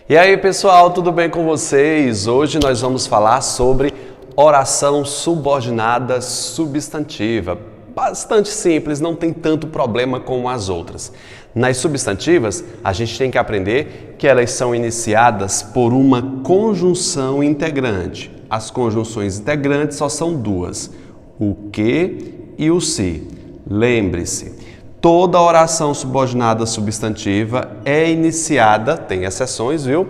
E aí, pessoal, tudo bem com vocês? Hoje nós vamos falar sobre oração subordinada substantiva. Bastante simples, não tem tanto problema como as outras. Nas substantivas, a gente tem que aprender que elas são iniciadas por uma conjunção integrante. As conjunções integrantes só são duas, o que e o se. Lembre-se. Toda oração subordinada substantiva é iniciada, tem exceções, viu?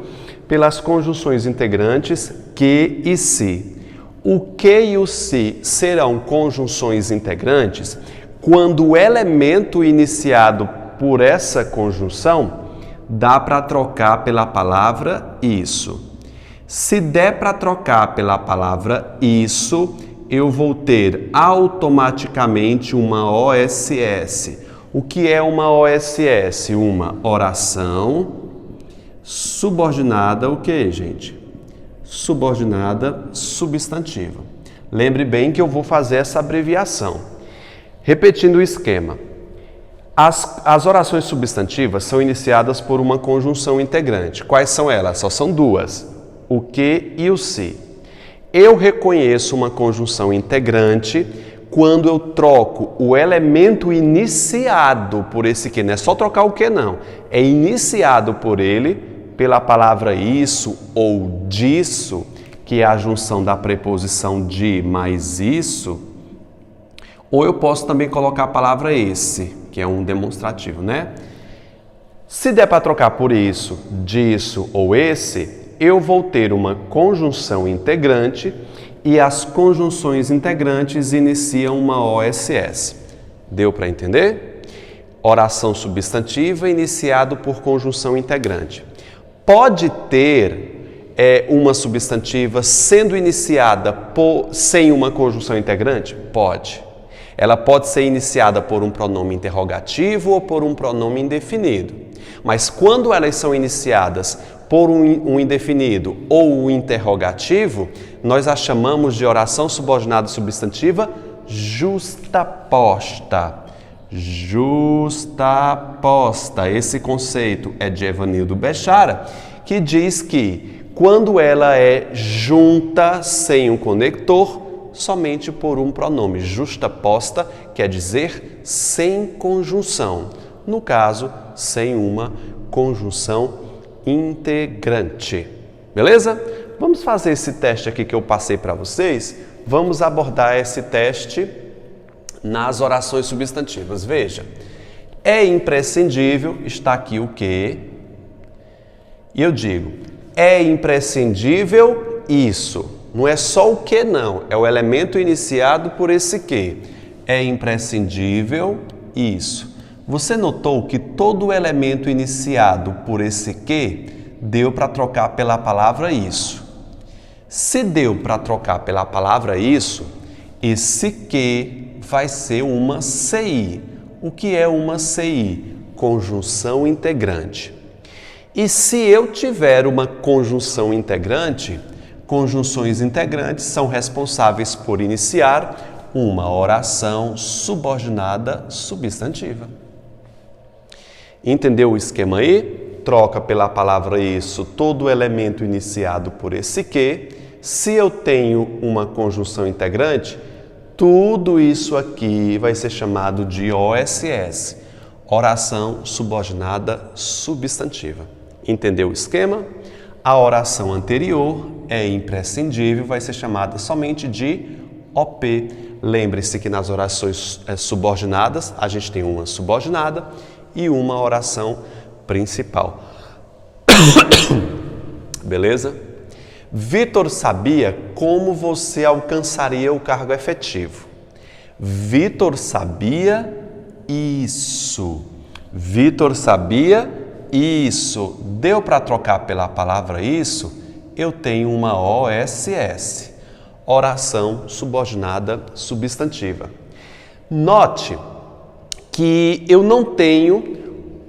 Pelas conjunções integrantes que e se. O que e o se serão conjunções integrantes quando o elemento iniciado por essa conjunção dá para trocar pela palavra isso. Se der para trocar pela palavra isso, eu vou ter automaticamente uma OSS. O que é uma OSS? Uma oração subordinada, o que, gente? Subordinada substantiva. Lembre bem que eu vou fazer essa abreviação. Repetindo o esquema. As orações substantivas são iniciadas por uma conjunção integrante. Quais são elas? Só são duas, o que e o se. Eu reconheço uma conjunção integrante quando eu troco o elemento iniciado por esse que, não é só trocar o que não, é iniciado por ele pela palavra isso ou disso, que é a junção da preposição de mais isso, ou eu posso também colocar a palavra esse, que é um demonstrativo, né? Se der para trocar por isso, disso ou esse, eu vou ter uma conjunção integrante e as conjunções integrantes iniciam uma OSS. Deu para entender? Oração substantiva iniciado por conjunção integrante. Pode ter uma substantiva sendo iniciada sem uma conjunção integrante? Pode. Ela pode ser iniciada por um pronome interrogativo ou por um pronome indefinido. Mas quando elas são iniciadas por um indefinido ou um interrogativo, nós a chamamos de oração subordinada substantiva justaposta. Justaposta. Esse conceito é de Evanildo Bechara, que diz que quando ela é junta sem um conector, somente por um pronome. Justaposta quer dizer sem conjunção. No caso, sem uma conjunção integrante. Beleza? Vamos fazer esse teste aqui que eu passei para vocês. Vamos abordar esse teste nas orações substantivas. Veja, é imprescindível, está aqui o que, e eu digo, é imprescindível isso. Não é só o que não, é o elemento iniciado por esse que. É imprescindível isso. Você notou que todo elemento iniciado por esse que deu para trocar pela palavra isso. Se deu para trocar pela palavra isso, esse que vai ser uma CI. O que é uma CI? Conjunção integrante. E se eu tiver uma conjunção integrante, conjunções integrantes são responsáveis por iniciar uma oração subordinada substantiva. Entendeu o esquema aí? Troca pela palavra isso todo elemento iniciado por esse que. Se eu tenho uma conjunção integrante, tudo isso aqui vai ser chamado de OSS, oração subordinada substantiva. Entendeu o esquema? A oração anterior é imprescindível, vai ser chamada somente de OP. Lembre-se que nas orações subordinadas, a gente tem uma subordinada e uma oração principal. Beleza? Vitor sabia como você alcançaria o cargo efetivo. Vitor sabia isso. Vitor sabia isso. Deu para trocar pela palavra isso? Eu tenho uma OSS. Oração subordinada substantiva. Note que eu não tenho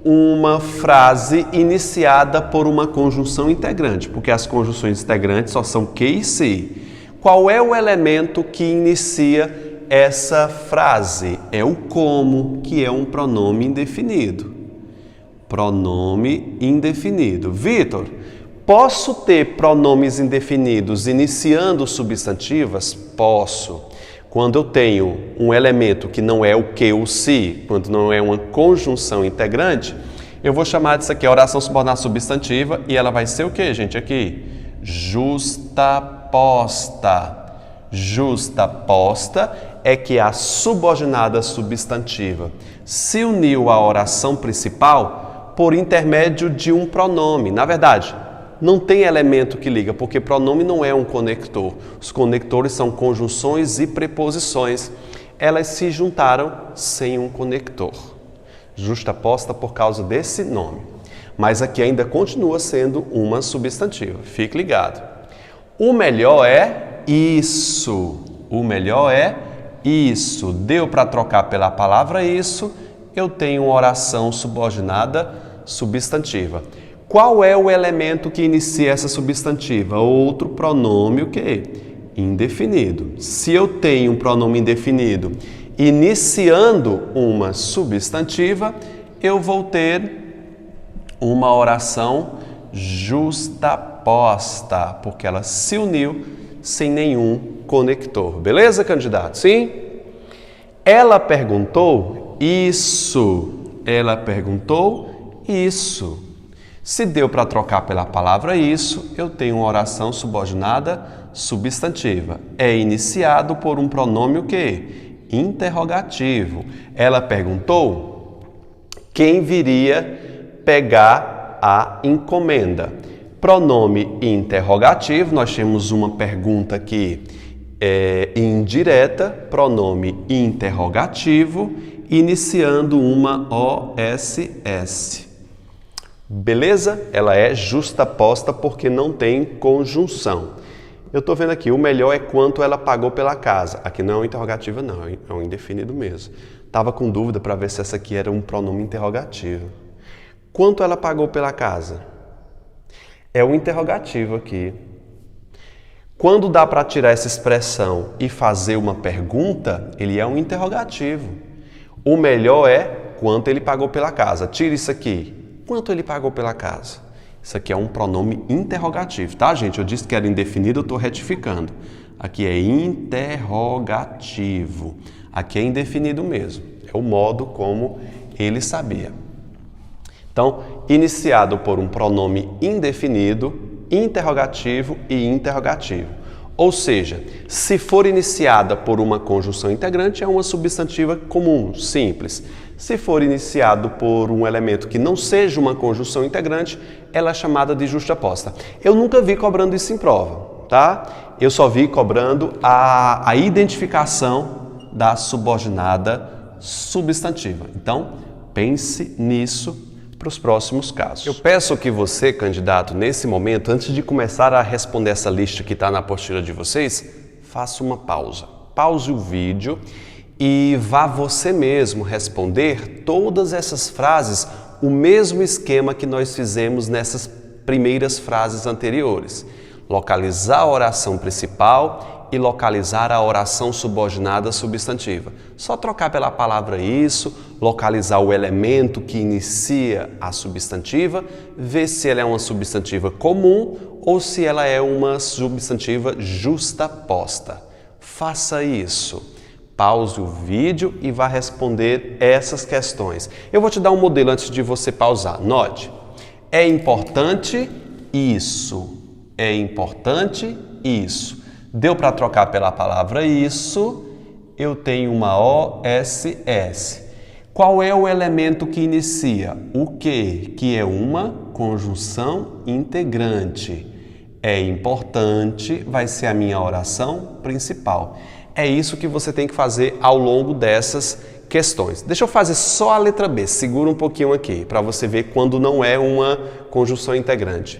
uma frase iniciada por uma conjunção integrante, porque as conjunções integrantes só são que e se. Qual é o elemento que inicia essa frase? É o como, que é um pronome indefinido. Pronome indefinido. Vitor, Posso ter pronomes indefinidos iniciando substantivas? Posso. Quando eu tenho um elemento que não é o que ou se, quando não é uma conjunção integrante, eu vou chamar disso aqui oração subordinada substantiva e ela vai ser o que, gente? Aqui, justaposta. Justaposta é que a subordinada substantiva se uniu à oração principal por intermédio de um pronome. Na verdade, não tem elemento que liga, porque pronome não é um conector. Os conectores são conjunções e preposições. Elas se juntaram sem um conector. Justaposta por causa desse nome. Mas aqui ainda continua sendo uma substantiva. Fique ligado. O melhor é isso. O melhor é isso. Deu para trocar pela palavra isso, eu tenho uma oração subordinada substantiva. Qual é o elemento que inicia essa substantiva? Outro pronome, o quê? Indefinido. Se eu tenho um pronome indefinido iniciando uma substantiva, eu vou ter uma oração justaposta, porque ela se uniu sem nenhum conector. Beleza, candidato? Sim? Ela perguntou isso. Ela perguntou isso. Se deu para trocar pela palavra isso, eu tenho uma oração subordinada substantiva. É iniciado por um pronome o quê? Interrogativo. Ela perguntou quem viria pegar a encomenda. Pronome interrogativo, nós temos uma pergunta aqui indireta, pronome interrogativo, iniciando uma OSS. Beleza? Ela é justaposta porque não tem conjunção. Eu estou vendo aqui, o melhor é quanto ela pagou pela casa. Aqui não é um interrogativo não, é um indefinido mesmo. Estava com dúvida para ver se essa aqui era um pronome interrogativo. Quanto ela pagou pela casa? É um interrogativo aqui. Quando dá para tirar essa expressão e fazer uma pergunta, ele é um interrogativo. O melhor é quanto ele pagou pela casa. Tira isso aqui. Quanto ele pagou pela casa? Isso aqui é um pronome interrogativo, tá, gente? Eu disse que era indefinido, eu estou retificando. Aqui é interrogativo. Aqui é indefinido mesmo. É o modo como ele sabia. Então, iniciado por um pronome indefinido, interrogativo e interrogativo. Ou seja, se for iniciada por uma conjunção integrante, é uma substantiva comum, simples. Se for iniciado por um elemento que não seja uma conjunção integrante, ela é chamada de justaposta. Eu nunca vi cobrando isso em prova, tá? Eu só vi cobrando a identificação da subordinada substantiva. Então, pense nisso para os próximos casos. Eu peço que você, candidato, nesse momento, antes de começar a responder essa lista que está na apostila de vocês, faça uma pausa. Pause o vídeo e vá você mesmo responder todas essas frases, o mesmo esquema que nós fizemos nessas primeiras frases anteriores. Localizar a oração principal e localizar a oração subordinada substantiva. Só trocar pela palavra isso, localizar o elemento que inicia a substantiva, ver se ela é uma substantiva comum ou se ela é uma substantiva justaposta. Faça isso. Pause o vídeo e vá responder essas questões. Eu vou te dar um modelo antes de você pausar. Note, é importante isso. É importante isso. Deu para trocar pela palavra isso, eu tenho uma OSS. Qual é o elemento que inicia? O que? Que é uma conjunção integrante. É importante, vai ser a minha oração principal. É isso que você tem que fazer ao longo dessas questões. Deixa eu fazer só a letra B, segura um pouquinho aqui, para você ver quando não é uma conjunção integrante.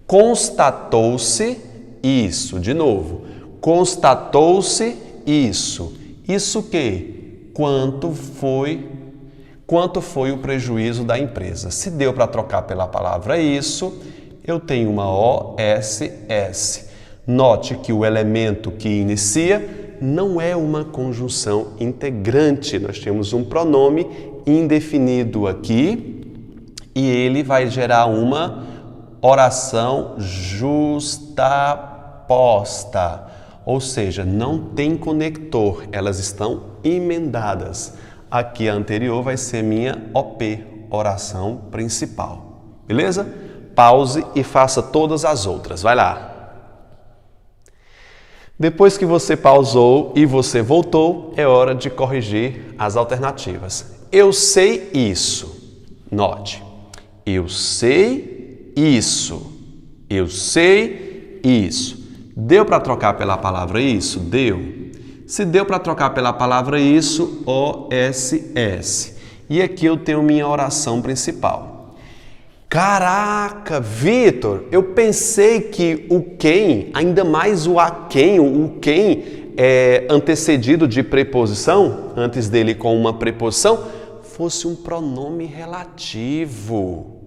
Constatou-se isso, de novo. Constatou-se isso. Isso o quê? Quanto foi o prejuízo da empresa? Se deu para trocar pela palavra isso, eu tenho uma OSS. Note que o elemento que inicia não é uma conjunção integrante. Nós temos um pronome indefinido aqui e ele vai gerar uma oração justaposta. Ou seja, não tem conector, elas estão emendadas. Aqui a anterior vai ser minha OP, oração principal. Beleza? Pause e faça todas as outras. Vai lá. Depois que você pausou e você voltou, é hora de corrigir as alternativas. Eu sei isso. Note. Eu sei isso. Eu sei isso. Deu para trocar pela palavra isso? Deu. Se deu para trocar pela palavra isso, OSS. E aqui eu tenho minha oração principal. Caraca, Vitor, eu pensei que o quem, ainda mais o a quem, o quem é antecedido de preposição, antes dele com uma preposição, fosse um pronome relativo.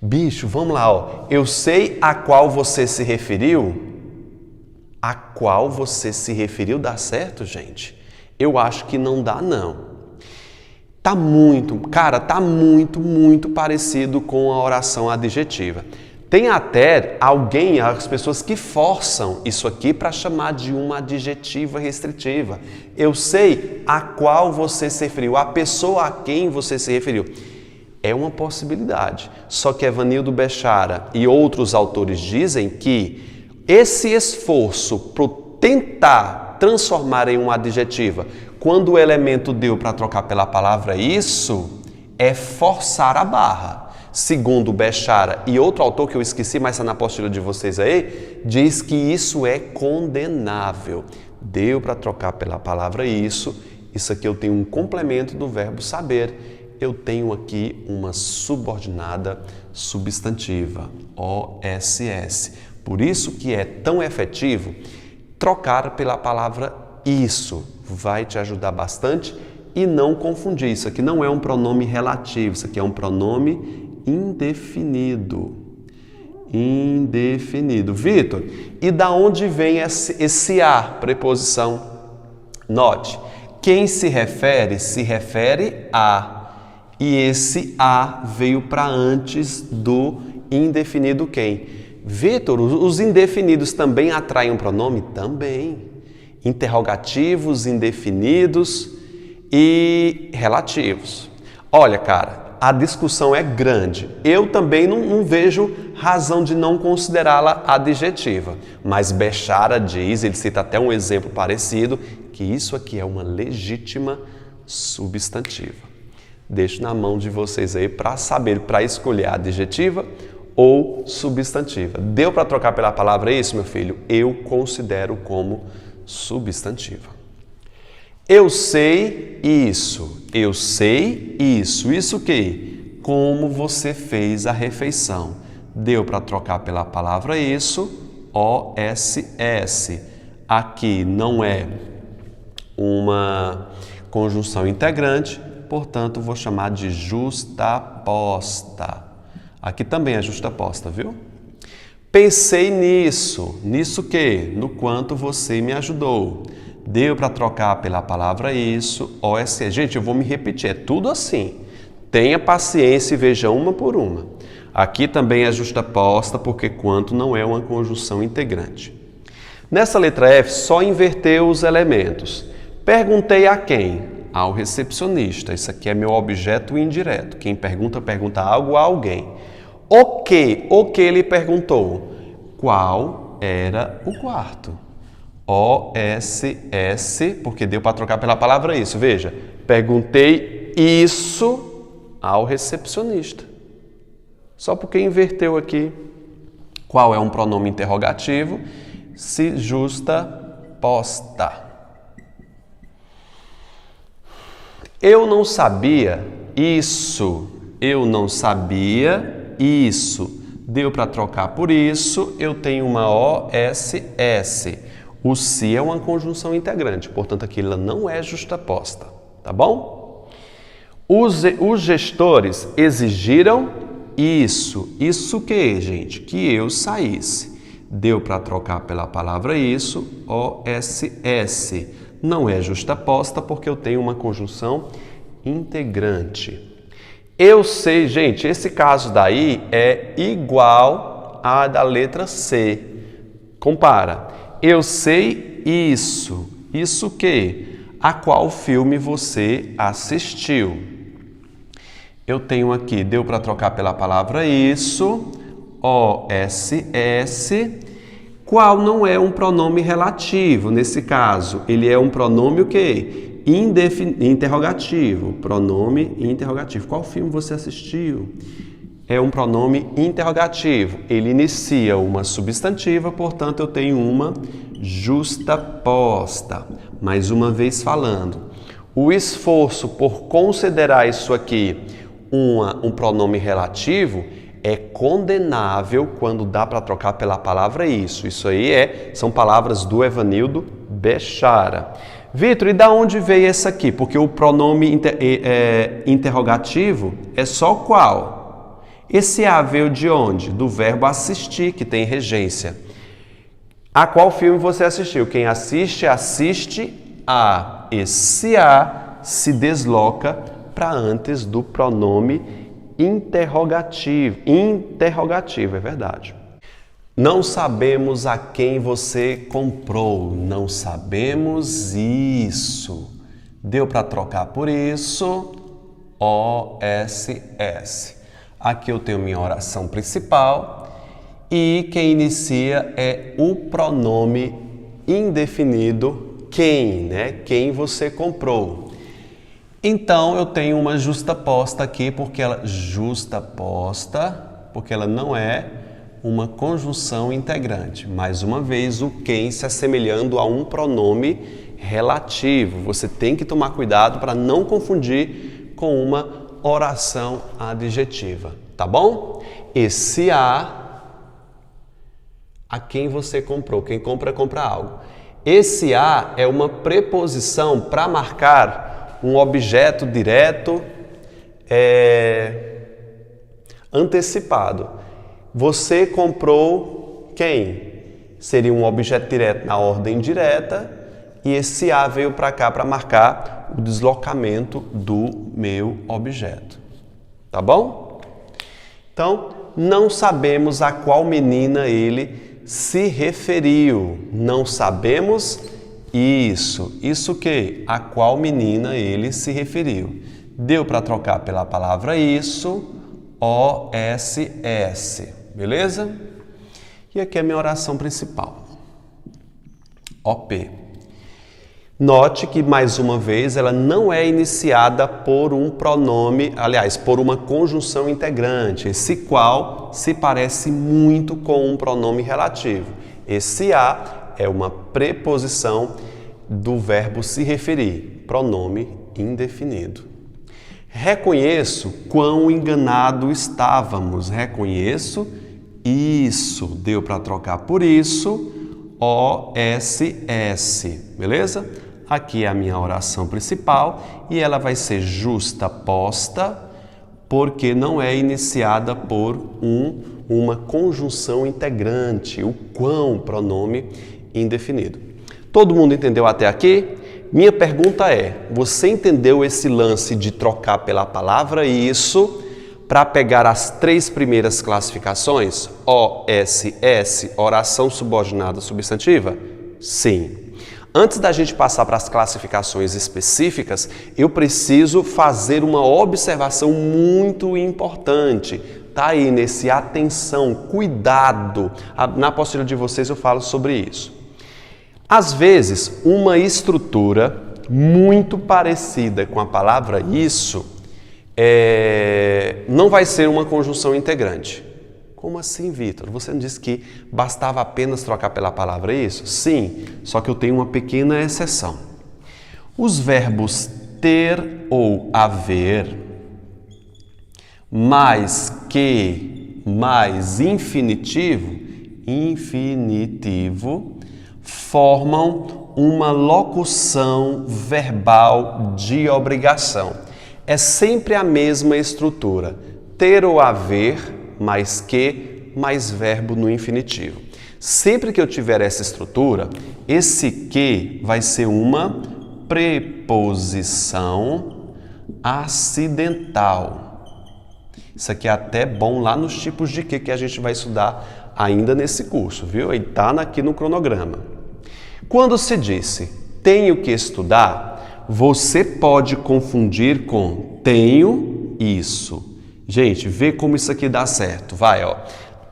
Bicho, vamos lá, ó. Eu sei a qual você se referiu. A qual você se referiu dá certo, gente? Eu acho que não dá, não. Tá muito parecido com a oração adjetiva. Tem até alguém, as pessoas que forçam isso aqui para chamar de uma adjetiva restritiva. Eu sei a qual você se referiu, a pessoa a quem você se referiu. É uma possibilidade. Só que Evanildo Bechara e outros autores dizem que esse esforço para tentar transformar em uma adjetiva, quando o elemento deu para trocar pela palavra isso, é forçar a barra. Segundo Bechara e outro autor que eu esqueci, mas está na apostila de vocês aí, diz que isso é condenável. Deu para trocar pela palavra isso aqui eu tenho um complemento do verbo saber. Eu tenho aqui uma subordinada substantiva, OSS. Por isso que é tão efetivo trocar pela palavra isso. Vai te ajudar bastante e não confundir. Isso aqui não é um pronome relativo, isso aqui é um pronome indefinido. Indefinido. Vitor, e da onde vem esse a, preposição? Note, quem se refere a. E esse a veio para antes do indefinido quem? Vitor, os indefinidos também atraem um pronome? Também. Interrogativos, indefinidos e relativos. Olha, cara, a discussão é grande. Eu também não vejo razão de não considerá-la adjetiva. Mas Bechara diz, ele cita até um exemplo parecido, que isso aqui é uma legítima substantiva. Deixo na mão de vocês aí para saber, para escolher a adjetiva ou substantiva. Deu para trocar pela palavra isso, meu filho? Eu considero como substantiva. Eu sei isso. Eu sei isso. Isso o quê? Como você fez a refeição. Deu para trocar pela palavra isso, OSS. Aqui não é uma conjunção integrante, portanto, vou chamar de justaposta. Aqui também é justaposta, viu? Pensei nisso. Nisso o quê? No quanto você me ajudou. Deu para trocar pela palavra isso, OSS. Gente, eu vou me repetir, é tudo assim. Tenha paciência e veja uma por uma. Aqui também é justaposta, porque quanto não é uma conjunção integrante. Nessa letra F, só inverteu os elementos. Perguntei a quem? Ao recepcionista. Isso aqui é meu objeto indireto. Quem pergunta, pergunta algo a alguém. O que ele perguntou? Qual era o quarto? OSS, porque deu para trocar pela palavra isso. Veja, perguntei isso ao recepcionista. Só porque inverteu aqui. Qual é um pronome interrogativo? Se justaposta. Eu não sabia isso. Eu não sabia isso. Deu para trocar por isso, eu tenho uma OSS. O se é uma conjunção integrante, portanto aqui ela não é justaposta, tá bom? Os gestores exigiram isso. Isso o que, gente? Que eu saísse. Deu para trocar pela palavra isso, OSS. Não é justaposta porque eu tenho uma conjunção integrante. Eu sei, gente, esse caso daí é igual A da letra C. Compara. Eu sei isso. Isso que? A qual filme você assistiu? Eu tenho aqui, deu para trocar pela palavra isso, OSS. Qual não é um pronome relativo? Nesse caso, ele é um pronome o quê? Interrogativo. Pronome interrogativo. Qual filme você assistiu? É um pronome interrogativo. Ele inicia uma substantiva, portanto, eu tenho uma justaposta. Mais uma vez falando. O esforço por considerar isso aqui um pronome relativo é condenável quando dá para trocar pela palavra isso. Isso aí são palavras do Evanildo Bechara. Vitor, e da onde veio essa aqui? Porque o pronome interrogativo é só qual? Esse A veio de onde? Do verbo assistir, que tem regência. A qual filme você assistiu? Quem assiste, assiste a. Esse A se desloca para antes do pronome interrogativo. Interrogativo, é verdade. Não sabemos a quem você comprou. Não sabemos isso. Deu para trocar por isso? OSS. Aqui eu tenho minha oração principal e quem inicia é o pronome indefinido quem, né? Quem você comprou. Então eu tenho uma justaposta aqui porque ela não é uma conjunção integrante. Mais uma vez, o quem se assemelhando a um pronome relativo. Você tem que tomar cuidado para não confundir com uma oração adjetiva, tá bom? Esse a quem você comprou. Quem compra, compra algo. Esse a é uma preposição para marcar um objeto direto antecipado. Você comprou quem? Seria um objeto direto na ordem direta e esse a veio para cá para marcar o deslocamento do meu objeto. Tá bom? Então, não sabemos a qual menina ele se referiu. Não sabemos isso. Isso que? A qual menina ele se referiu. Deu para trocar pela palavra isso, OSS. Beleza? E aqui é a minha oração principal. OP. Note que, mais uma vez, ela não é iniciada por um pronome, aliás, por uma conjunção integrante, esse qual se parece muito com um pronome relativo. Esse a é uma preposição do verbo se referir, pronome indefinido. Reconheço quão enganado estávamos. Reconheço isso. Deu para trocar por isso, OSS. Beleza? Aqui é a minha oração principal e ela vai ser justaposta porque não é iniciada por uma conjunção integrante, o quão, pronome indefinido. Todo mundo entendeu até aqui? Minha pergunta é, você entendeu esse lance de trocar pela palavra isso para pegar as 3 primeiras classificações? OSS, oração subordinada substantiva? Sim. Antes da gente passar para as classificações específicas, eu preciso fazer uma observação muito importante. Tá aí nesse atenção, cuidado. Na apostila de vocês eu falo sobre isso. Às vezes, uma estrutura muito parecida com a palavra isso não vai ser uma conjunção integrante. Como assim, Vitor? Você não disse que bastava apenas trocar pela palavra isso? Sim, só que eu tenho uma pequena exceção. Os verbos ter ou haver, mais que, mais infinitivo, formam uma locução verbal de obrigação. É sempre a mesma estrutura. Ter ou haver, mais que, mais verbo no infinitivo. Sempre que eu tiver essa estrutura, esse que vai ser uma preposição acidental. Isso aqui é até bom lá nos tipos de que a gente vai estudar ainda nesse curso, viu? Ele está aqui no cronograma. Quando se disse tenho que estudar, você pode confundir com tenho isso. Gente, vê como isso aqui dá certo. Vai, ó.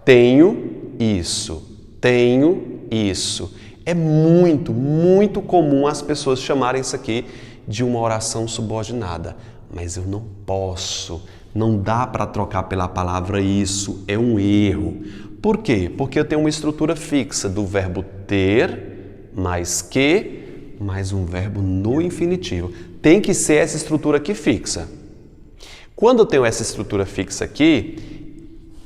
Tenho isso. Tenho isso. É muito comum as pessoas chamarem isso aqui de uma oração subordinada. Mas eu não posso. Não dá para trocar pela palavra isso. É um erro. Por quê? Porque eu tenho uma estrutura fixa do verbo ter, mais que, mais um verbo no infinitivo. Tem que ser essa estrutura aqui fixa. Quando eu tenho essa estrutura fixa aqui,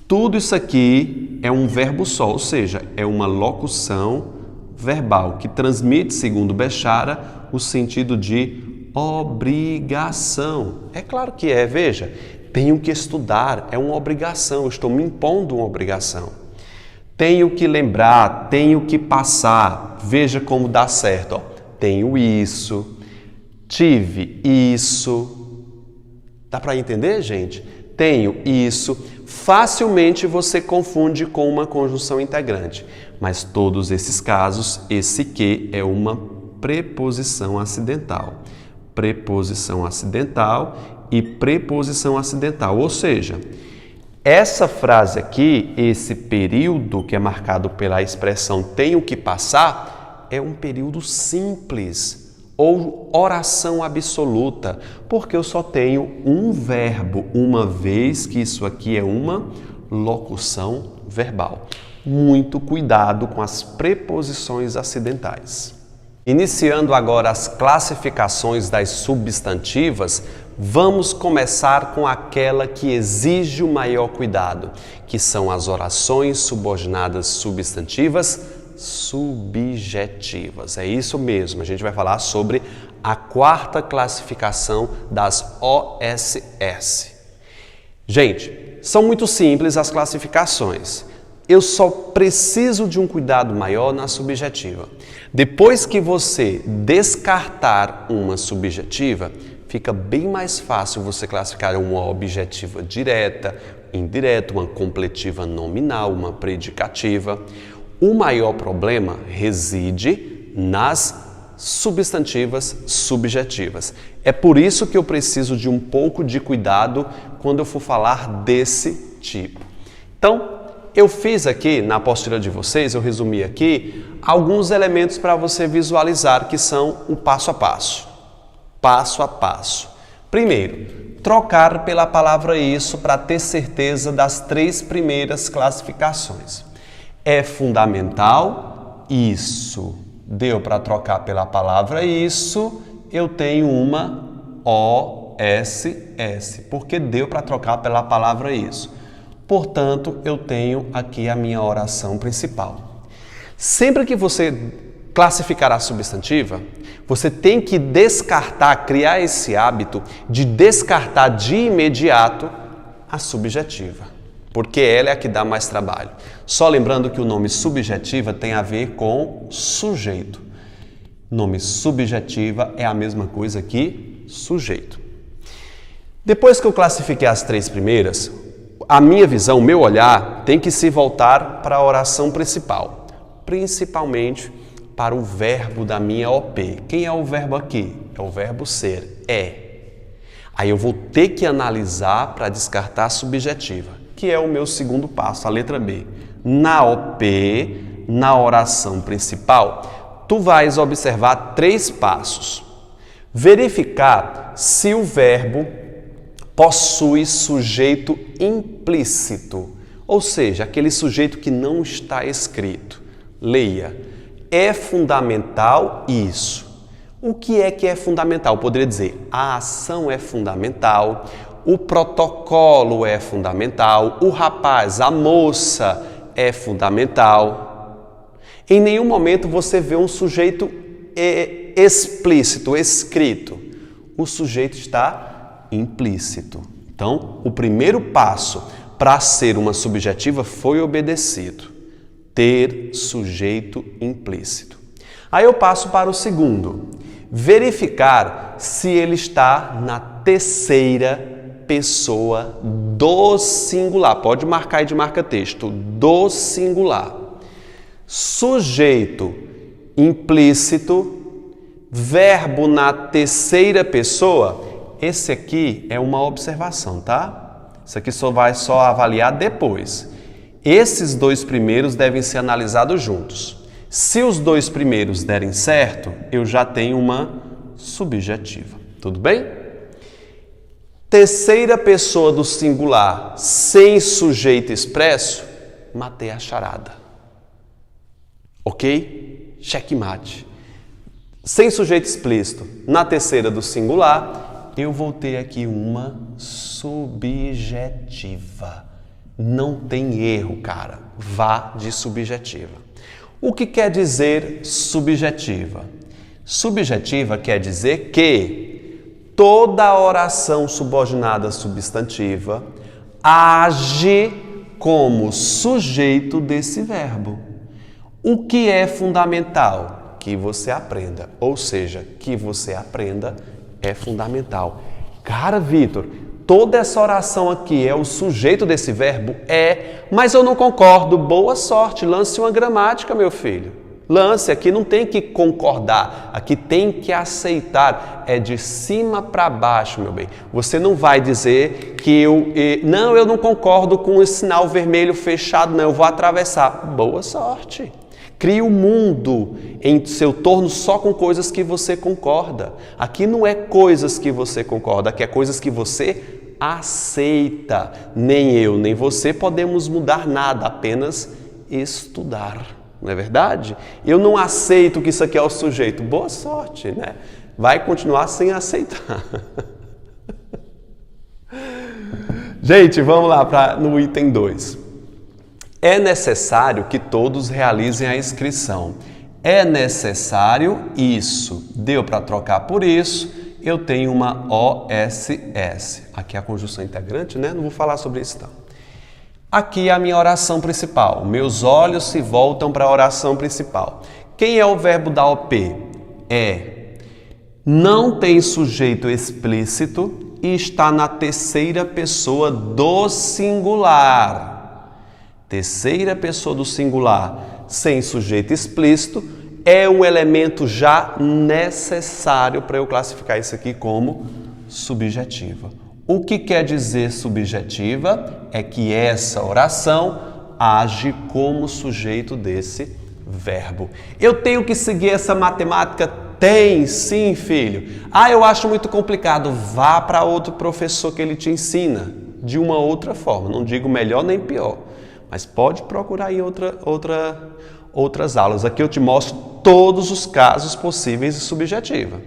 tudo isso aqui é um verbo só, ou seja, é uma locução verbal que transmite, segundo Bechara, o sentido de obrigação. É claro que é, veja, tenho que estudar, é uma obrigação, eu estou me impondo uma obrigação. Tenho que lembrar, tenho que passar, veja como dá certo, ó. Tenho isso, tive isso. Dá para entender, gente? Tenho isso. Facilmente você confunde com uma conjunção integrante. Mas todos esses casos, esse que é uma preposição acidental. Preposição acidental e preposição acidental. Ou seja, essa frase aqui, esse período que é marcado pela expressão tenho que passar, é um período simples. Ou oração absoluta, porque eu só tenho um verbo, uma vez que isso aqui é uma locução verbal. Muito cuidado com as preposições acidentais. Iniciando agora as classificações das substantivas, vamos começar com aquela que exige o maior cuidado, que são as orações subordinadas substantivas subjetivas. É isso mesmo, a gente vai falar sobre a quarta classificação das OSS. Gente, são muito simples as classificações. Eu só preciso de um cuidado maior na subjetiva. Depois que você descartar uma subjetiva, fica bem mais fácil você classificar uma objetiva direta, indireta, uma completiva nominal, uma predicativa. O maior problema reside nas substantivas subjetivas. É por isso que eu preciso de um pouco de cuidado quando eu for falar desse tipo. Então, eu fiz aqui, na apostila de vocês, eu resumi aqui, alguns elementos para você visualizar, que são o passo a passo. Passo a passo. Primeiro, trocar pela palavra isso para ter certeza das três primeiras classificações. É fundamental isso. Deu para trocar pela palavra isso, eu tenho uma OSS, porque deu para trocar pela palavra isso. Portanto, eu tenho aqui a minha oração principal. Sempre que você classificar a substantiva, você tem que descartar, criar esse hábito de descartar de imediato a subjetiva. Porque ela é a que dá mais trabalho. Só lembrando que o nome subjetiva tem a ver com sujeito. Nome subjetiva é a mesma coisa que sujeito. Depois que eu classifiquei as três primeiras, a minha visão, o meu olhar, tem que se voltar para a oração principal. Principalmente para o verbo da minha OP. Quem é o verbo aqui? É o verbo ser, é. Aí eu vou ter que analisar para descartar a subjetiva, que é o meu segundo passo, a letra B. Na OP, na oração principal, tu vais observar três passos. Verificar se o verbo possui sujeito implícito, ou seja, aquele sujeito que não está escrito. Leia. É fundamental isso. O que é fundamental? Eu poderia dizer, a ação é fundamental, o protocolo é fundamental, o rapaz, a moça é fundamental. Em nenhum momento você vê um sujeito explícito, escrito. O sujeito está implícito. Então, o primeiro passo para ser uma subjetiva foi obedecido. Ter sujeito implícito. Aí eu passo para o segundo. Verificar se ele está na terceira pessoa do singular. Pode marcar aí de marca-texto. Do singular. Sujeito implícito, verbo na terceira pessoa. Esse aqui é uma observação, tá? Isso aqui só vai avaliar depois. Esses dois primeiros devem ser analisados juntos. Se os dois primeiros derem certo, eu já tenho uma subjetiva. Tudo bem? Terceira pessoa do singular sem sujeito expresso, matei a charada. Ok? Checkmate. Sem sujeito explícito, na terceira do singular, eu vou ter aqui uma subjetiva. Não tem erro, cara. Vá de subjetiva. O que quer dizer subjetiva? Subjetiva quer dizer que toda oração subordinada substantiva age como sujeito desse verbo. O que é fundamental? Que você aprenda. Ou seja, que você aprenda é fundamental. Cara, Vitor, toda essa oração aqui é o sujeito desse verbo? É, mas eu não concordo. Boa sorte, lance uma gramática, meu filho. Lance, aqui não tem que concordar, aqui tem que aceitar. É de cima para baixo, meu bem. Você não vai dizer que eu não concordo com o sinal vermelho fechado, não, eu vou atravessar. Boa sorte. Crie o mundo em seu torno só com coisas que você concorda. Aqui não é coisas que você concorda, aqui é coisas que você aceita. Nem eu, nem você podemos mudar nada, apenas estudar. Não é verdade? Eu não aceito que isso aqui é o sujeito. Boa sorte, né? Vai continuar sem aceitar. Gente, vamos lá no item 2. É necessário que todos realizem a inscrição. É necessário isso. Deu para trocar por isso. Eu tenho uma OSS. Aqui é a conjunção integrante, né? Não vou falar sobre isso, não. Aqui é a minha oração principal. Meus olhos se voltam para a oração principal. Quem é o verbo da OP? Não tem sujeito explícito e está na terceira pessoa do singular. Terceira pessoa do singular sem sujeito explícito é um elemento já necessário para eu classificar isso aqui como subjetiva. O que quer dizer subjetiva? É que essa oração age como sujeito desse verbo. Eu tenho que seguir essa matemática? Tem, sim, filho. Eu acho muito complicado. Vá para outro professor que ele te ensina de uma outra forma. Não digo melhor nem pior, mas pode procurar em outras aulas. Aqui eu te mostro todos os casos possíveis de subjetiva.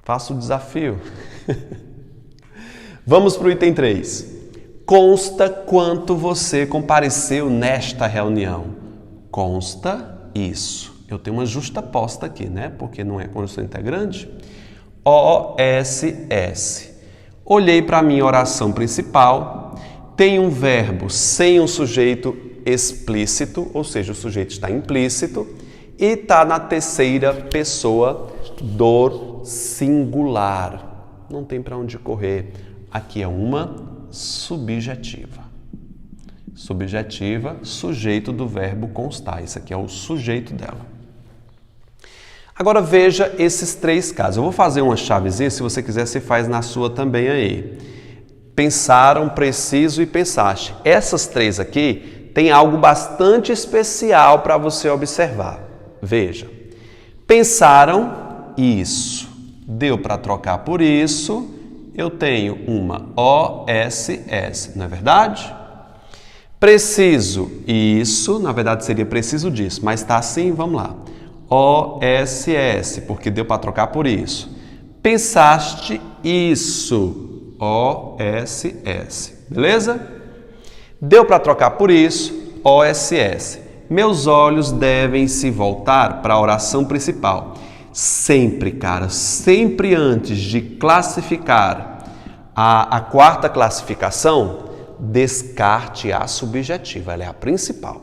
Faça o desafio. Vamos para o item 3. Consta quanto você compareceu nesta reunião. Consta isso. Eu tenho uma justaposta aqui, né? Porque não é conjunção integrante. OSS. Olhei para a minha oração principal. Tem um verbo sem um sujeito explícito, ou seja, o sujeito está implícito, e está na terceira pessoa do singular. Não tem para onde correr. Aqui é uma subjetiva. Subjetiva, sujeito do verbo constar. Isso aqui é o sujeito dela. Agora veja esses 3 casos. Eu vou fazer uma chavezinha, se você quiser, você faz na sua também aí. Pensaram, preciso e pensaste. Essas 3 aqui tem algo bastante especial para você observar. Veja. Pensaram isso. Deu para trocar por isso. Eu tenho uma OSS, não é verdade? Preciso isso, na verdade seria preciso disso, mas está assim, vamos lá. OSS, porque deu para trocar por isso. Pensaste isso, OSS, beleza? Deu para trocar por isso, OSS. Meus olhos devem se voltar para a oração principal. Sempre, cara, sempre antes de classificar a quarta classificação, descarte a subjetiva, ela é a principal.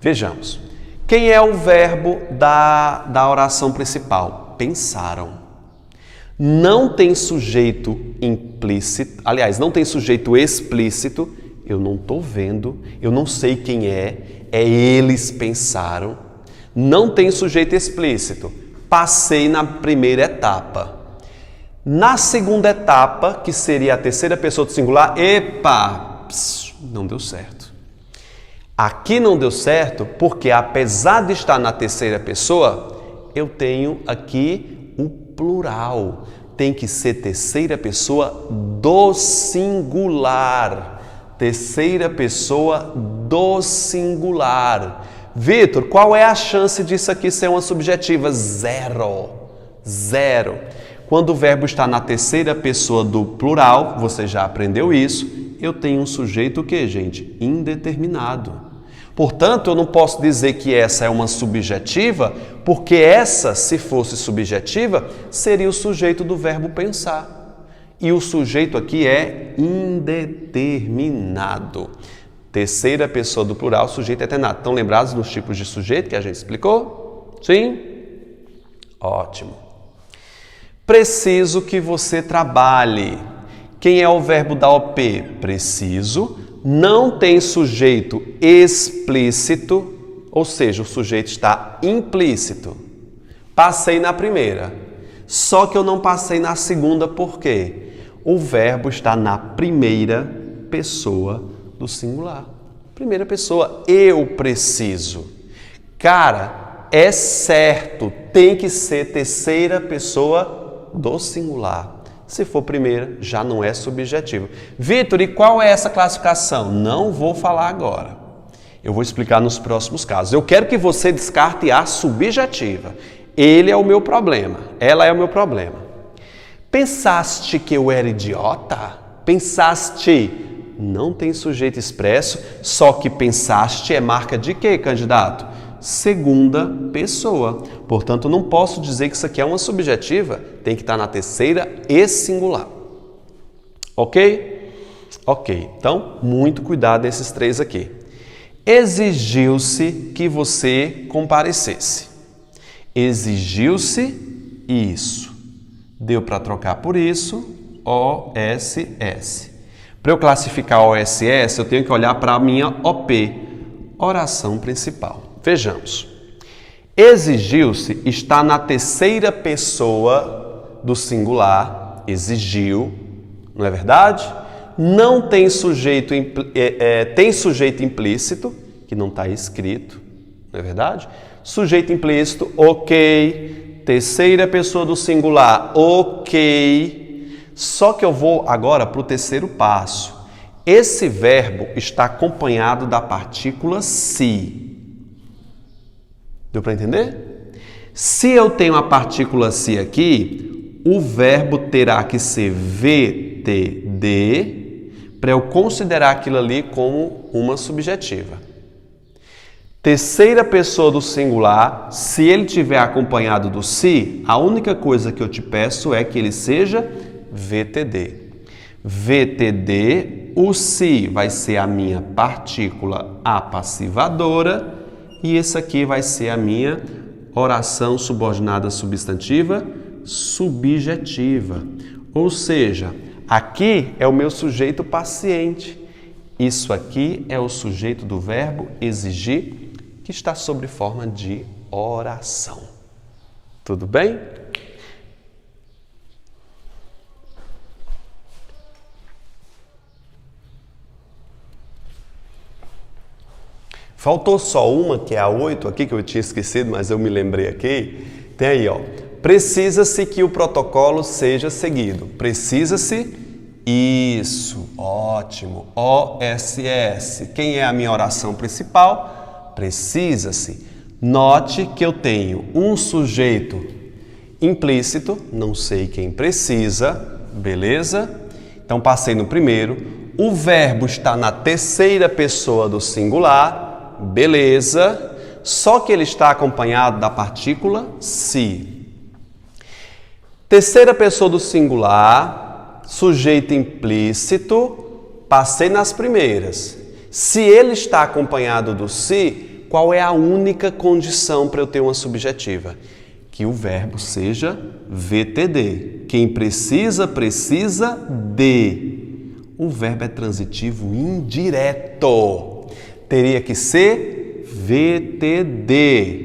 Vejamos, quem é o verbo da oração principal? Pensaram. Não tem sujeito implícito, aliás, não tem sujeito explícito, eu não estou vendo, eu não sei quem é eles pensaram. Não tem sujeito explícito, passei na primeira etapa. Na segunda etapa, que seria a terceira pessoa do singular, não deu certo. Aqui não deu certo porque, apesar de estar na terceira pessoa, eu tenho aqui o plural. Tem que ser terceira pessoa do singular. Terceira pessoa do singular. Vitor, qual é a chance disso aqui ser uma subjetiva? Zero. Quando o verbo está na terceira pessoa do plural, você já aprendeu isso, eu tenho um sujeito o quê, gente? Indeterminado. Portanto, eu não posso dizer que essa é uma subjetiva, porque essa, se fosse subjetiva, seria o sujeito do verbo pensar. E o sujeito aqui é indeterminado. Terceira pessoa do plural, sujeito eternato. Estão lembrados dos tipos de sujeito que a gente explicou? Sim? Ótimo. Preciso que você trabalhe. Quem é o verbo da OP? Preciso. Não tem sujeito explícito, ou seja, o sujeito está implícito. Passei na primeira. Só que eu não passei na segunda, por quê? O verbo está na primeira pessoa do singular. Primeira pessoa, eu preciso. Cara, é certo, tem que ser terceira pessoa do singular. Se for primeira, já não é subjetivo. Vitor, e qual é essa classificação? Não vou falar agora. Eu vou explicar nos próximos casos. Eu quero que você descarte a subjetiva. Ele é o meu problema. Ela é o meu problema. Pensaste que eu era idiota? Pensaste. Não tem sujeito expresso, só que pensaste é marca de quê, candidato? Segunda pessoa. Portanto, não posso dizer que isso aqui é uma subjetiva, tem que estar na terceira e singular. Ok? Ok. Então, muito cuidado nesses três aqui. Exigiu-se que você comparecesse. Exigiu-se isso. Deu para trocar por isso, OSS. Para eu classificar OSS, eu tenho que olhar para a minha OP, oração principal. Vejamos. Exigiu-se está na terceira pessoa do singular, exigiu, não é verdade? Não tem sujeito, tem sujeito implícito, que não está escrito, não é verdade? Sujeito implícito, ok. Terceira pessoa do singular, ok. Só que eu vou agora para o terceiro passo. Esse verbo está acompanhado da partícula se. Deu para entender? Se eu tenho a partícula se aqui, o verbo terá que ser VTD para eu considerar aquilo ali como uma subjetiva. Terceira pessoa do singular, se ele tiver acompanhado do se, a única coisa que eu te peço é que ele seja VTD. VTD, o se vai ser a minha partícula apassivadora e esse aqui vai ser a minha oração subordinada substantiva subjetiva. Ou seja, aqui é o meu sujeito paciente. Isso aqui é o sujeito do verbo exigir, que está sob forma de oração. Tudo bem? Faltou só uma, que é a 8 aqui, que eu tinha esquecido, mas eu me lembrei aqui. Tem aí, ó. Precisa-se que o protocolo seja seguido. Precisa-se, isso, ótimo. OSS. Quem é a minha oração principal? Precisa-se. Note que eu tenho um sujeito implícito, não sei quem precisa, beleza? Então, passei no primeiro. O verbo está na terceira pessoa do singular. Beleza, só que ele está acompanhado da partícula se. Terceira pessoa do singular, sujeito implícito, passei nas primeiras. Se ele está acompanhado do se, qual é a única condição para eu ter uma subjetiva? que o verbo seja VTD. Quem precisa, precisa de. O verbo é transitivo indireto. Teria que ser VTD.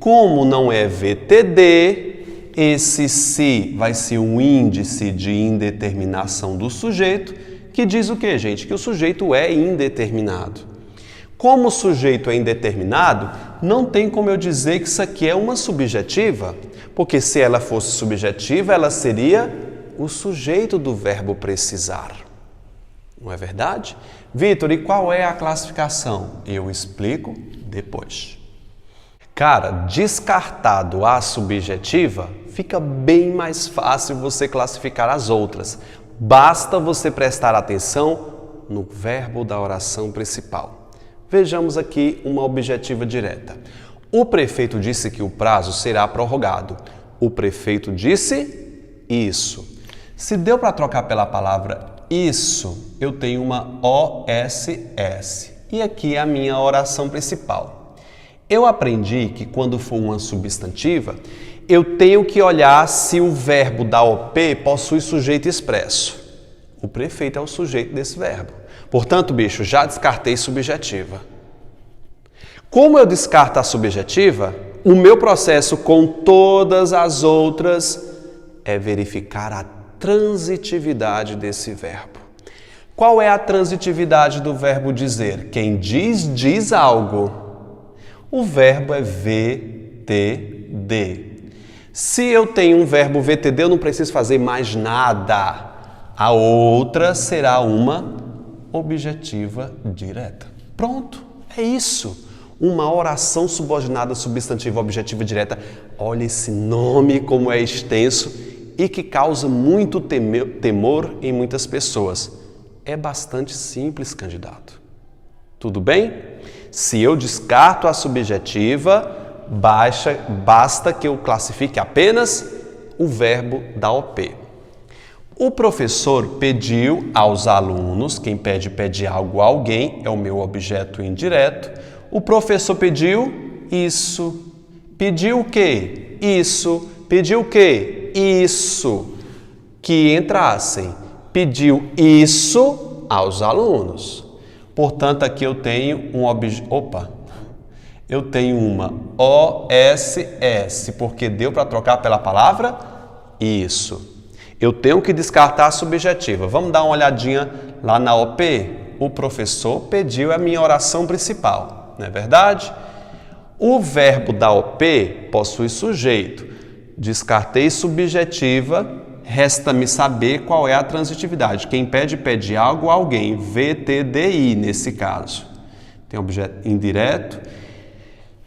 Como não é VTD, esse se vai ser um índice de indeterminação do sujeito, que diz o quê, gente? Que o sujeito é indeterminado. Como o sujeito é indeterminado, não tem como eu dizer que isso aqui é uma subjetiva, porque se ela fosse subjetiva, ela seria o sujeito do verbo precisar. Não é verdade? Vitor, e qual é a classificação? Eu explico depois. Cara, descartado a subjetiva, fica bem mais fácil você classificar as outras. Basta você prestar atenção no verbo da oração principal. Vejamos aqui uma objetiva direta. O prefeito disse que o prazo será prorrogado. O prefeito disse isso. Se deu para trocar pela palavra isso, eu tenho uma OSS. E aqui é a minha oração principal. Eu aprendi que quando for uma substantiva, eu tenho que olhar se o verbo da OP possui sujeito expresso. O prefeito é o sujeito desse verbo. Portanto, bicho, já descartei subjetiva. Como eu descarto a subjetiva, o meu processo com todas as outras é verificar a transitividade desse verbo. Qual é a transitividade do verbo dizer? Quem diz, diz algo. O verbo é VTD. Se eu tenho um verbo VTD, eu não preciso fazer mais nada. A outra será uma objetiva direta. Pronto, é isso. Uma oração subordinada substantiva objetiva direta. Olha esse nome como é extenso e que causa muito temor em muitas pessoas. É bastante simples, candidato. Tudo bem? Se eu descarto a subjetiva, basta que eu classifique apenas o verbo da OP. O professor pediu aos alunos, quem pede algo a alguém, é o meu objeto indireto. O professor pediu isso. Pediu o quê? Isso. Pediu o quê? Isso. Que entrassem. Pediu isso aos alunos. Portanto, aqui eu tenho um eu tenho uma OSS, porque deu para trocar pela palavra isso. Eu tenho que descartar a subjetiva. Vamos dar uma olhadinha lá na OP? O professor pediu a minha oração principal, não é verdade? O verbo da OP possui sujeito. Descartei subjetiva, resta-me saber qual é a transitividade. Quem pede algo a alguém, VTDI nesse caso. Tem objeto indireto.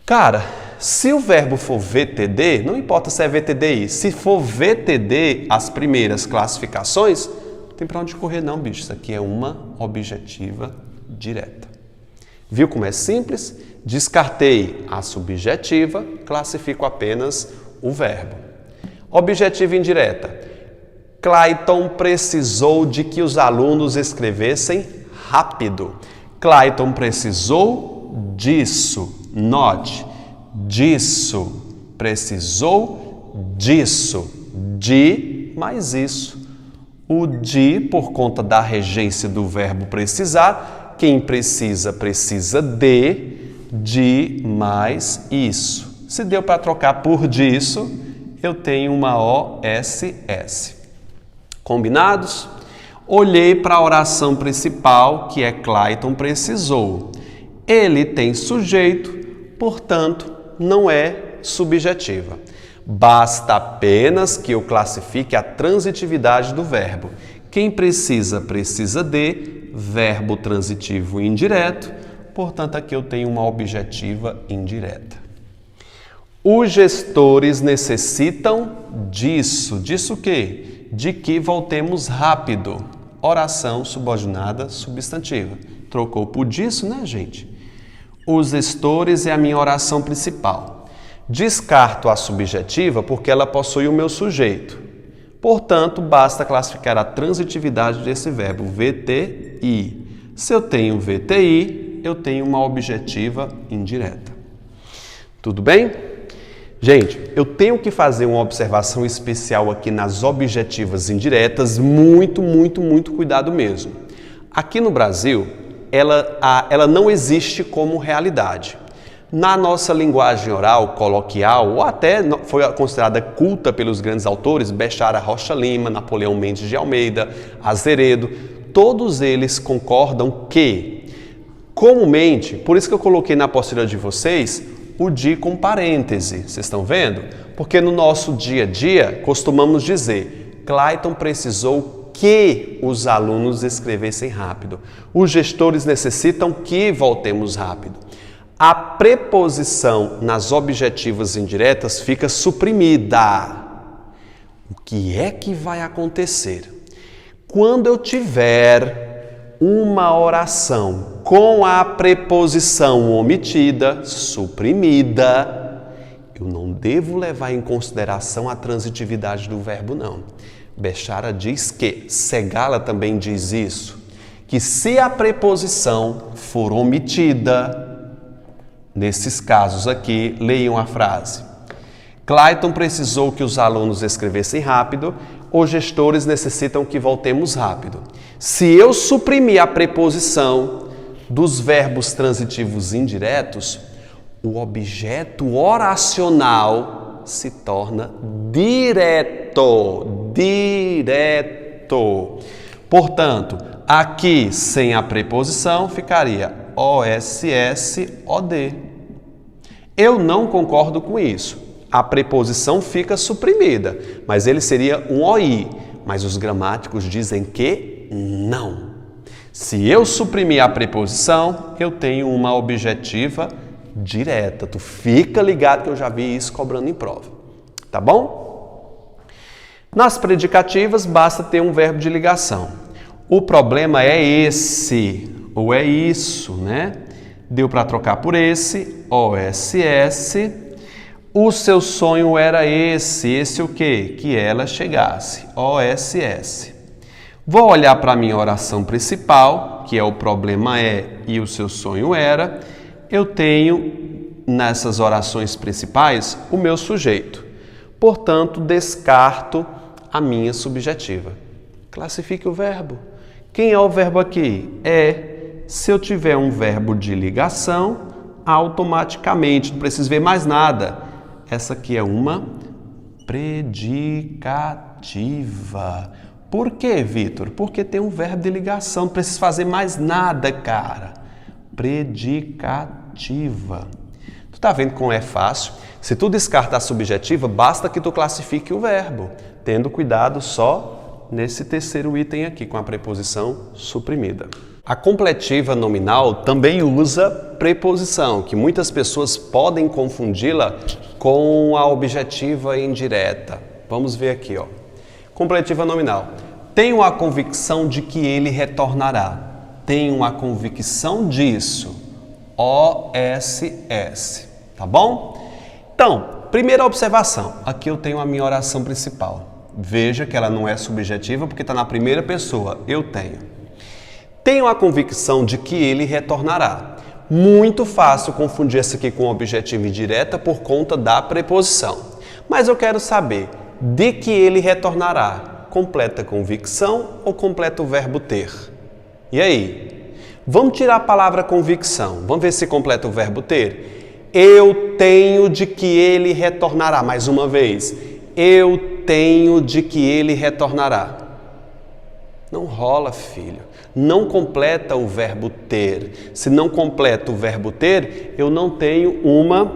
Cara, se o verbo for VTD, não importa se é VTDI, se for VTD, as primeiras classificações, não tem para onde correr não, bicho. Isso aqui é uma objetiva direta. Viu como é simples? Descartei a subjetiva, classifico apenas o verbo. Objetiva indireta. Clayton precisou de que os alunos escrevessem rápido. Clayton precisou disso. Note, disso, precisou disso, de mais isso. O de, por conta da regência do verbo precisar, quem precisa, precisa de mais isso. Se deu para trocar por disso, eu tenho uma OSS. Combinados? Olhei para a oração principal, que é Clayton precisou. Ele tem sujeito, portanto, não é subjetiva. Basta apenas que eu classifique a transitividade do verbo. Quem precisa, precisa de, verbo transitivo indireto, portanto, aqui eu tenho uma objetiva indireta. Os gestores necessitam disso. Disso o quê? De que voltemos rápido. Oração subordinada substantiva. Trocou por disso, né, gente? Os gestores é a minha oração principal. Descarto a subjetiva porque ela possui o meu sujeito. Portanto, basta classificar a transitividade desse verbo, VTI. Se eu tenho VTI, eu tenho uma objetiva indireta. Tudo bem? Gente, eu tenho que fazer uma observação especial aqui nas objetivas indiretas, muito cuidado mesmo. Aqui no Brasil, ela não existe como realidade. Na nossa linguagem oral, coloquial, ou até foi considerada culta pelos grandes autores, Bechara Rocha Lima, Napoleão Mendes de Almeida, Azeredo, todos eles concordam que, comumente, por isso que eu coloquei na apostila de vocês, o de com parêntese, vocês estão vendo? Porque no nosso dia a dia, costumamos dizer, Clayton precisou que os alunos escrevessem rápido. Os gestores necessitam que voltemos rápido. A preposição nas objetivas indiretas fica suprimida. O que é que vai acontecer? Quando eu tiver uma oração com a preposição omitida, suprimida, eu não devo levar em consideração a transitividade do verbo, não. Bechara diz que, Segala também diz isso, que se a preposição for omitida, nesses casos aqui, leiam a frase. Clayton precisou que os alunos escrevessem rápido, os gestores necessitam que voltemos rápido. Se eu suprimir a preposição dos verbos transitivos indiretos, o objeto oracional se torna direto. Portanto, aqui sem a preposição ficaria OSS-OD. Eu não concordo com isso. A preposição fica suprimida, mas ele seria um OI. Mas os gramáticos dizem que não. Se eu suprimir a preposição, eu tenho uma objetiva direta. Tu fica ligado que eu já vi isso cobrando em prova. Tá bom? Nas predicativas, basta ter um verbo de ligação. O problema é esse, ou é isso, né? Deu para trocar por esse, OSS. O seu sonho era esse o quê? Que ela chegasse, OSS. Vou olhar para a minha oração principal, que é o problema é e o seu sonho era. Eu tenho, nessas orações principais, o meu sujeito. Portanto, descarto a minha subjetiva. Classifique o verbo. Quem é o verbo aqui? Se eu tiver um verbo de ligação, automaticamente, não preciso ver mais nada. Essa aqui é uma predicativa. Por quê, Vitor? Porque tem um verbo de ligação, não preciso fazer mais nada, cara. Predicativa. Tu tá vendo como é fácil? Se tu descartar a subjetiva, basta que tu classifique o verbo, tendo cuidado só nesse terceiro item aqui, com a preposição suprimida. A completiva nominal também usa preposição, que muitas pessoas podem confundi-la com a objetiva indireta. Vamos ver aqui, ó. Completiva nominal. Tenho a convicção de que ele retornará. Tenho a convicção disso. OSS. Tá bom? Então, primeira observação. Aqui eu tenho a minha oração principal. Veja que ela não é subjetiva porque está na primeira pessoa. Eu tenho. Tenho a convicção de que ele retornará. Muito fácil confundir essa aqui com objetiva indireta por conta da preposição. Mas eu quero saber, de que ele retornará? Completa convicção ou completa o verbo ter? E aí? Vamos tirar a palavra convicção. Vamos ver se completa o verbo ter. Eu tenho de que ele retornará. Mais uma vez. Eu tenho de que ele retornará. Não rola, filho. Não completa o verbo ter. Se não completa o verbo ter, eu não tenho uma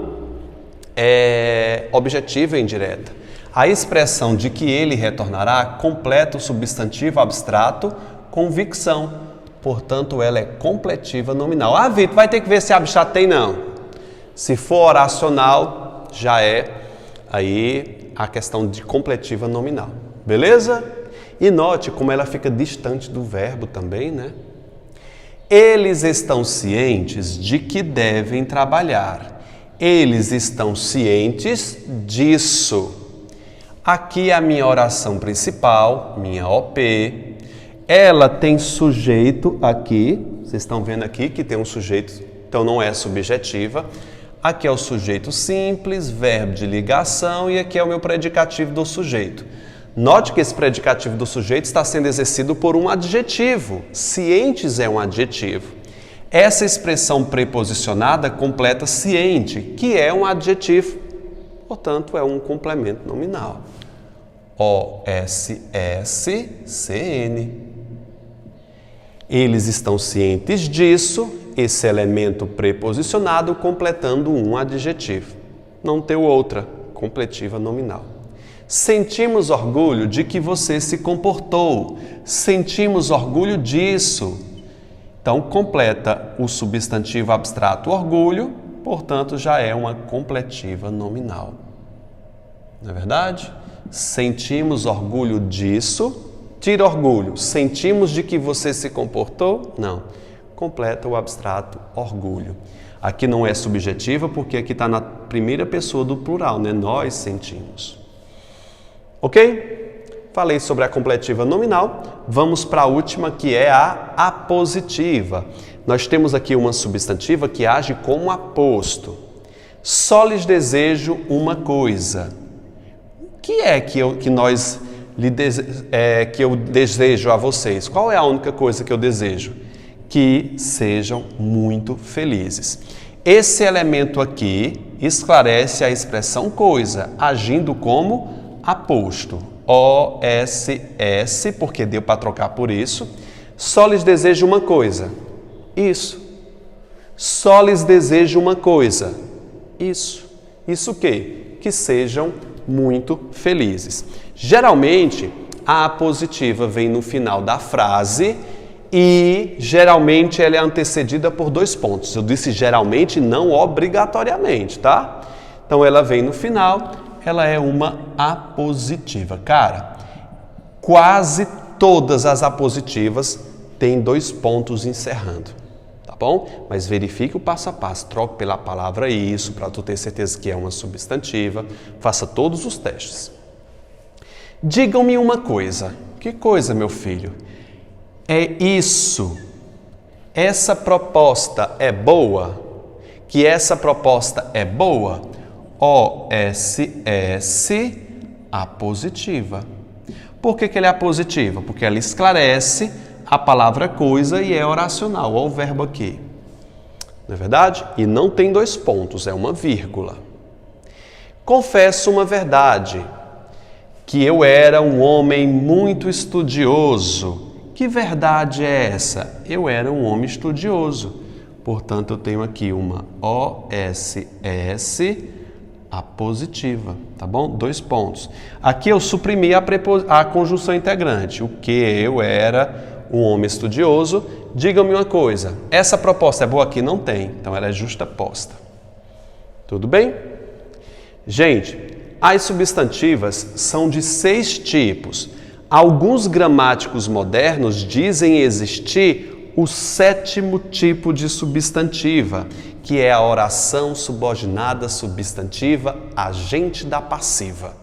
objetiva indireta. A expressão de que ele retornará completa o substantivo abstrato convicção. Portanto, ela é completiva nominal. Ah, Vitor, vai ter que ver se abstrato tem, não. Se for oracional, já é aí a questão de completiva nominal. Beleza? E note como ela fica distante do verbo também, né? Eles estão cientes de que devem trabalhar. Eles estão cientes disso. Aqui é a minha oração principal, minha OP. Ela tem sujeito aqui. Vocês estão vendo aqui que tem um sujeito, então não é subjetiva. Aqui é o sujeito simples, verbo de ligação, e aqui é o meu predicativo do sujeito. Note que esse predicativo do sujeito está sendo exercido por um adjetivo. Cientes é um adjetivo. Essa expressão preposicionada completa ciente, que é um adjetivo. Portanto, é um complemento nominal. O-S-S-C-N. Eles estão cientes disso, esse elemento preposicionado completando um adjetivo. Não tem outra, completiva nominal. Sentimos orgulho de que você se comportou. Sentimos orgulho disso. Então, completa o substantivo abstrato orgulho, portanto, já é uma completiva nominal. Não é verdade? Sentimos orgulho disso. Tira orgulho. Sentimos de que você se comportou? Não. Completa o abstrato orgulho. Aqui não é subjetiva porque aqui está na primeira pessoa do plural, né? Nós sentimos. Ok? Falei sobre a completiva nominal. Vamos para a última, que é a apositiva. Nós temos aqui uma substantiva que age como aposto. Só lhes desejo uma coisa. O que é que eu desejo a vocês? Qual é a única coisa que eu desejo? Que sejam muito felizes. Esse elemento aqui esclarece a expressão coisa, agindo como aposto. O-S-S, porque deu para trocar por isso. Só lhes desejo uma coisa. Isso. Só lhes desejo uma coisa. Isso. Isso o quê? Que sejam muito felizes. Geralmente, a apositiva vem no final da frase e geralmente ela é antecedida por 2 pontos. Eu disse geralmente, não obrigatoriamente, tá? Então ela vem no final, ela é uma apositiva. Cara, quase todas as apositivas têm 2 pontos encerrando, tá bom? Mas verifique o passo a passo, troque pela palavra isso, para tu ter certeza que é uma substantiva, faça todos os testes. Digam-me uma coisa. Que coisa, meu filho? É isso. Essa proposta é boa? Que essa proposta é boa? O-S-S, apositiva. Por que ela é apositiva? Porque ela esclarece a palavra coisa e é oracional. Olha o verbo aqui. Não é verdade? E não tem 2 pontos, é uma vírgula. Confesso uma verdade, que eu era um homem muito estudioso. Que verdade é essa? Eu era um homem estudioso. Portanto, eu tenho aqui uma O-S-S apositiva, tá bom? 2 pontos. Aqui eu suprimi a conjunção integrante. O que eu era um homem estudioso. Diga-me uma coisa. Essa proposta é boa aqui? Não tem. Então, ela é justaposta. Tudo bem? Gente, as substantivas são de 6 tipos. Alguns gramáticos modernos dizem existir o 7º tipo de substantiva, que é a oração subordinada substantiva agente da passiva.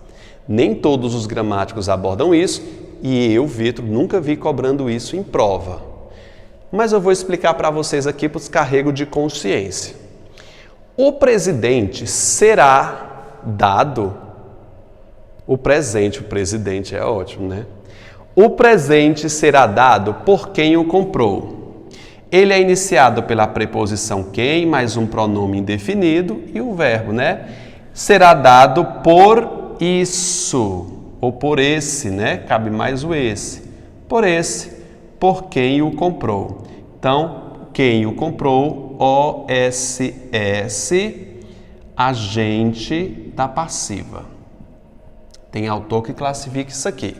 Nem todos os gramáticos abordam isso e eu, Vitor, nunca vi cobrando isso em prova. Mas eu vou explicar para vocês aqui para os carregos de consciência. O presidente será dado. O presidente é ótimo, né? O presente será dado por quem o comprou. Ele é iniciado pela preposição quem, mais um pronome indefinido e o verbo, né? Será dado por isso, ou por esse, né? Cabe mais o esse. Por esse, por quem o comprou. Então, quem o comprou, O-S-S, agente da passiva. Tem autor que classifica isso aqui.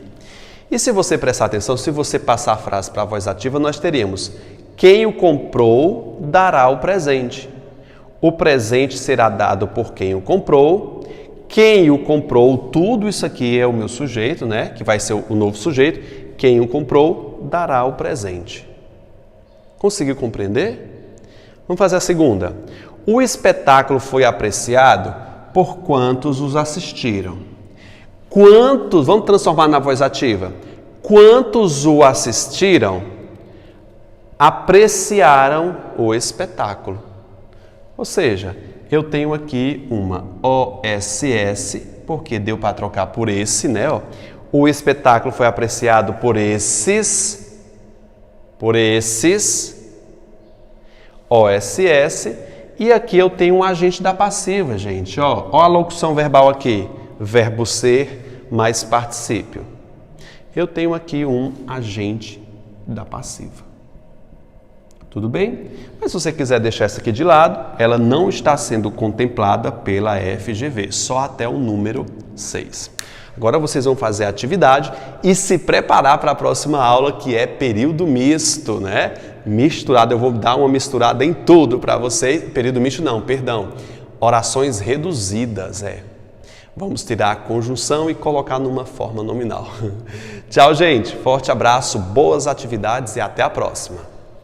E se você prestar atenção, se você passar a frase para a voz ativa, nós teríamos quem o comprou dará o presente. O presente será dado por quem o comprou. Quem o comprou, tudo isso aqui é o meu sujeito, né? Que vai ser o novo sujeito. Quem o comprou dará o presente. Conseguiu compreender? Vamos fazer a segunda. O espetáculo foi apreciado por quantos os assistiram. Quantos, vamos transformar na voz ativa, quantos o assistiram, apreciaram o espetáculo. Ou seja, Eu tenho aqui uma OSS, porque deu para trocar por esse, né? Ó. O espetáculo foi apreciado por esses OSS. E aqui eu tenho um agente da passiva, gente. Ó a locução verbal aqui. Verbo ser mais particípio. Eu tenho aqui um agente da passiva. Tudo bem? Mas se você quiser deixar essa aqui de lado, ela não está sendo contemplada pela FGV, só até o número 6. Agora vocês vão fazer a atividade e se preparar para a próxima aula, que é período misto, né? Misturado, eu vou dar uma misturada em tudo para vocês. Período misto não, perdão. Orações reduzidas, Vamos tirar a conjunção e colocar numa forma nominal. Tchau, gente. Forte abraço, boas atividades e até a próxima.